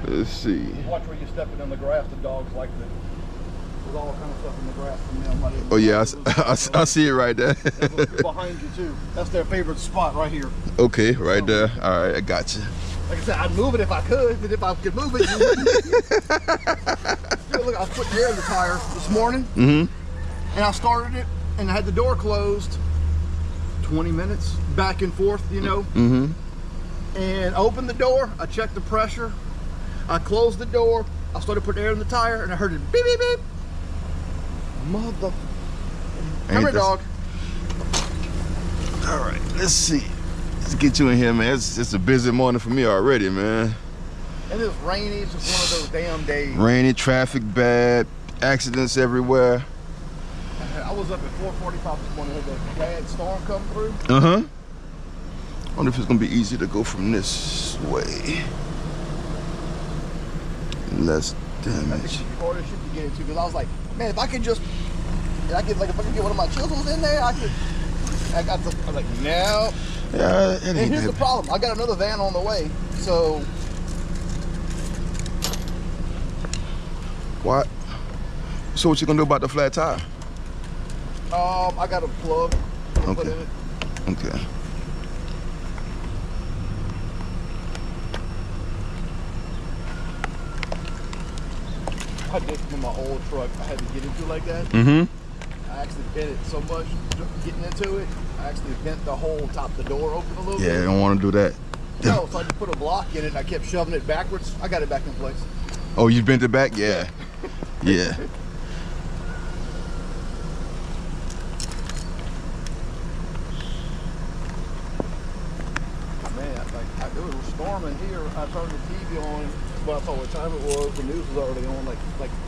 Let's see. Watch where you're stepping in the grass. The dogs like that. There's all kind of stuff in the grass from them. Oh yeah, I see it right there. Behind you too. That's their favorite spot right here. Okay, right there. All right, I got you. Like I said, I'd move it if I could, but if I could move it, you wouldn't. Look, I was putting air in the tire this morning, and I started it, and I had the door closed. 20 minutes back and forth, you know. And I opened the door. I checked the pressure. I closed the door. I started putting air in the tire, and I heard it beep beep beep. Mother. Come here, dog. All right, let's see. Let's get you in here, man. It's a busy morning for me already, man. And it's rainy. It's just one of those damn days. Rainy, traffic bad, accidents everywhere. I was up at 4:45 this morning. Had a bad storm come through. I wonder if it's gonna be easy to go from this way. Less damage. That's the hardest shit to get into, because I was like, man, if I could just, if I could get one of my chisels in there, I could. I was like, no. Yeah, and here's the problem. I got another van on the way, so. What? So what you gonna do about the flat tire? I got a plug. Okay. Put in it. Okay. I did with my old truck. I had to get into it like that. I actually bent it so much getting into it. I actually bent the whole top of the door open a little bit. Yeah, I don't want to do that. No, so I just put a block in it and I kept shoving it backwards. I got it back in place. Oh, you bent it back? Yeah. Yeah. It was storming here. I turned the TV on, but I saw what time it was. The news was already on, like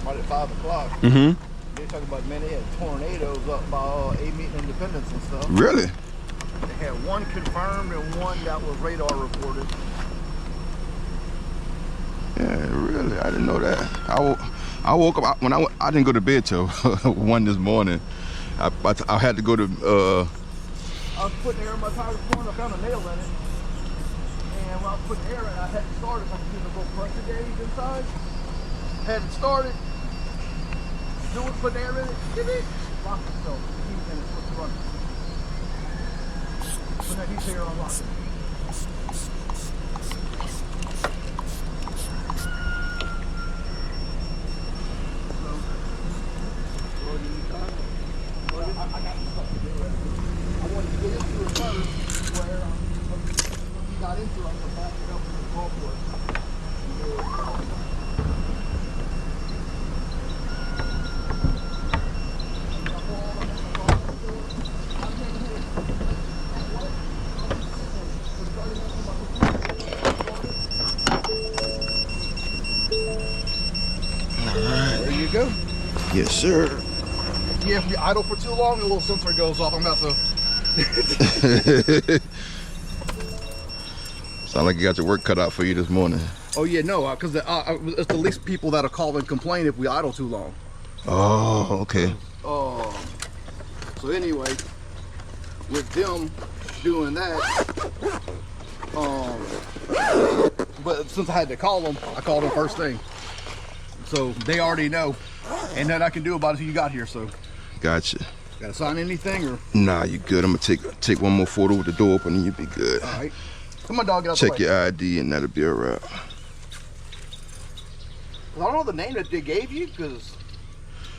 right at 5 o'clock. They talking about, man, they had tornadoes up by Meeting Independence and stuff. Really? They had one confirmed and one that was radar reported. Yeah, really. I didn't know that. I woke up when I didn't go to bed till 1 this morning. I had to go to. I was putting air in my tire this morning. I found a nail in it. And when I was putting air in, I had it started. So I could see the little pressure gauge inside. Had it started. Put air in it. Beep, beep. Lock itself. And it's supposed to run. So now he's here on lock. I got some stuff to do. I wanted to get into it first, where he got into it, I'm going to back it up to the golf course. Alright. There you go. Yes, sir. Yeah, if you idle for too long, the little sensor goes off. I'm about to. Sound like you got your work cut out for you this morning. Oh yeah, no, because it's the least people that'll call and complain if we idle too long. Oh, okay. So anyway, with them doing that, but since I had to call them, I called them first thing. So they already know, and nothing I can do about it till you got here. So. Gotcha. Gotta sign anything or? Nah, you good. I'm gonna take one more photo with the door open and you'll be good. All right. Come on, dog. Get out the way. Check your ID and that'll be alright. I don't know the name that they gave you, because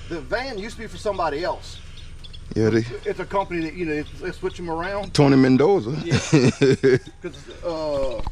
the van used to be for somebody else. Yeah, It's a company that, you know, they switch them around. Tony Mendoza. Yeah. Because